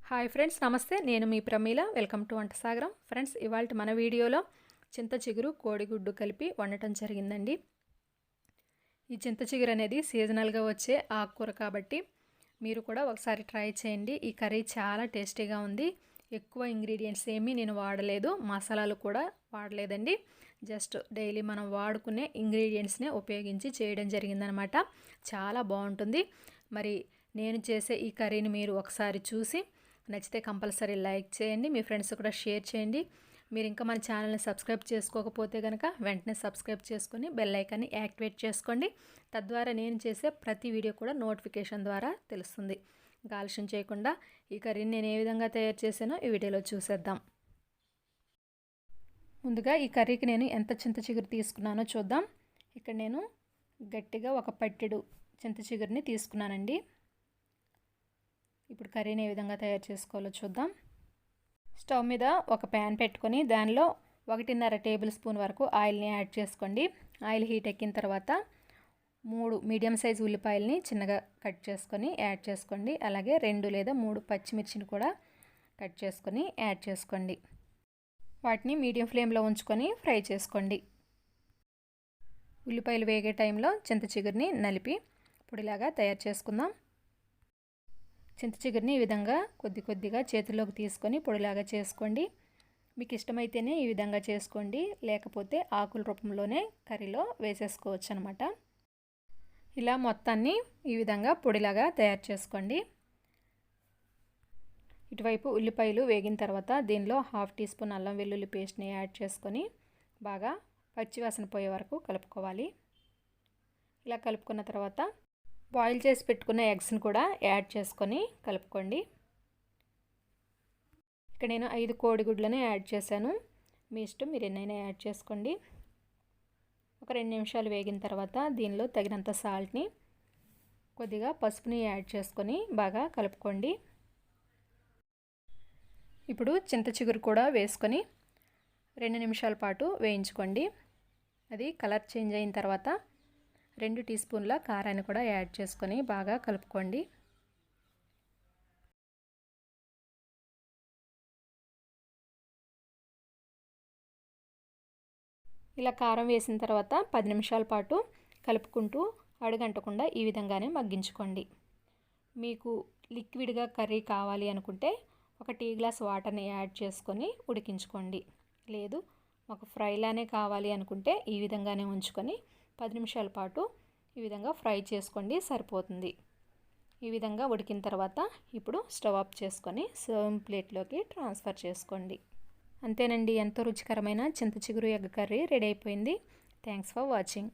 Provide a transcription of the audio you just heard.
Hi friends, నమస్తే. నేను మీ Pramila. Welcome to వంట సాగరం. ఫ్రెండ్స్, ఇవాళ మన వీడియోలో చింత చిగురు కోడిగుడ్డు కలిపి వండటం జరిగిందండి. ఈ చింత చిగురు అనేది సీజనల్గా వచ్చే ఆకుకూర కాబట్టి మీరు కూడా ఒకసారి ట్రై చేయండి. ఈ కర్రీ చాలా టేస్టీగా ఉంది. ఎక్కువ ఇంగ్రీడియంట్స్ ఏమీ నేను వాడలేదు, మసాలాలు కూడా వాడలేదండి. జస్ట్ డైలీ మనం వాడుకునే ఇంగ్రీడియంట్స్నే ఉపయోగించి చేయడం జరిగిందనమాట. చాలా బాగుంటుంది. మరి నేను చేసే ఈ కర్రీని మీరు ఒకసారి చూసి నచ్చితే కంపల్సరీ లైక్ చేయండి, మీ ఫ్రెండ్స్ కూడా షేర్ చేయండి. మీరు ఇంకా మన ఛానల్ని సబ్స్క్రైబ్ చేసుకోకపోతే కనుక వెంటనే సబ్స్క్రైబ్ చేసుకొని బెల్ ఐకాన్ని యాక్టివేట్ చేసుకోండి. తద్వారా నేను చేసే ప్రతి వీడియో కూడా నోటిఫికేషన్ ద్వారా తెలుస్తుంది. ఇంకా ఆలస్యం చేయకుండా ఈ కర్రీని నేను ఏ విధంగా తయారు చేశానో ఈ వీడియోలో చూసేద్దాం. ముందుగా ఈ కర్రీకి నేను ఎంత చింత చిగురు తీసుకున్నానో చూద్దాం. ఇక్కడ నేను గట్టిగా ఒక పట్టెడు చింత చిగురుని తీసుకున్నానండి. ఇప్పుడు కర్రీని ఏ విధంగా తయారు చేసుకోవాలో చూద్దాం. స్టవ్ మీద ఒక ప్యాన్ పెట్టుకొని దానిలో 1.5 టేబుల్ స్పూన్ వరకు ఆయిల్ని యాడ్ చేసుకోండి. ఆయిల్ హీట్ ఎక్కిన తర్వాత 3 మీడియం సైజ్ ఉల్లిపాయలని చిన్నగా కట్ చేసుకొని యాడ్ చేసుకోండి. అలాగే 2 లేదా 3 పచ్చిమిర్చిని కూడా కట్ చేసుకొని యాడ్ చేసుకోండి. వాటిని మీడియం ఫ్లేమ్లో ఉంచుకొని ఫ్రై చేసుకోండి. ఉల్లిపాయలు వేగే టైంలో చింత చిగురిని నలిపి పొడిలాగా తయారు చేసుకుందాం. చింత చిగురిని ఈ విధంగా కొద్దిగా చేతిలోకి తీసుకొని పొడిలాగా చేసుకోండి. మీకు ఇష్టమైతేనే ఈ విధంగా చేసుకోండి, లేకపోతే ఆకుల రూపంలోనే కర్రీలో వేసేసుకోవచ్చు అనమాట. ఇలా మొత్తాన్ని ఈ విధంగా పొడిలాగా తయారు చేసుకోండి. ఇటువైపు ఉల్లిపాయలు వేగిన తర్వాత దీనిలో 1/2 టీ స్పూన్ అల్లం వెల్లుల్లి పేస్ట్ని యాడ్ చేసుకొని బాగా పచ్చివాసన పోయే వరకు కలుపుకోవాలి. ఇలా కలుపుకున్న తర్వాత బాయిల్ చేసి పెట్టుకున్న ఎగ్స్ని కూడా యాడ్ చేసుకొని కలుపుకోండి. ఇక్కడ నేను 5 కోడిగుడ్లని యాడ్ చేశాను. మీ ఇష్టం, మీరు ఎన్నైనా యాడ్ చేసుకోండి. ఒక 2 నిమిషాలు వేగిన తర్వాత దీనిలో తగినంత సాల్ట్ని, కొద్దిగా పసుపుని యాడ్ చేసుకొని బాగా కలుపుకోండి. ఇప్పుడు చింత చిగురు కూడా వేసుకొని 2 నిమిషాల పాటు వేయించుకోండి. అది కలర్ చేంజ్ అయిన తర్వాత 2 టీ స్పూన్ల కారాన్ని కూడా యాడ్ చేసుకొని బాగా కలుపుకోండి. ఇలా కారం వేసిన తర్వాత 10 నిమిషాల పాటు కలుపుకుంటూ అడుగంటకుండా ఈ విధంగానే మగ్గించుకోండి. మీకు లిక్విడ్గా కర్రీ కావాలి అనుకుంటే 1 టీ గ్లాస్ వాటర్ని యాడ్ చేసుకొని ఉడికించుకోండి. లేదు మాకు ఫ్రైలానే కావాలి అనుకుంటే ఈ విధంగానే ఉంచుకొని 10 నిమిషాల పాటు ఈ విధంగా ఫ్రై చేసుకోండి, సరిపోతుంది. ఈ విధంగా ఉడికిన తర్వాత ఇప్పుడు స్టవ్ ఆఫ్ చేసుకొని సర్వింగ్ ప్లేట్లోకి ట్రాన్స్ఫర్ చేసుకోండి. అంతేనండి, ఎంతో రుచికరమైన చింత చిగురు ఎగ్ కర్రీ రెడీ అయిపోయింది. Thanks for watching.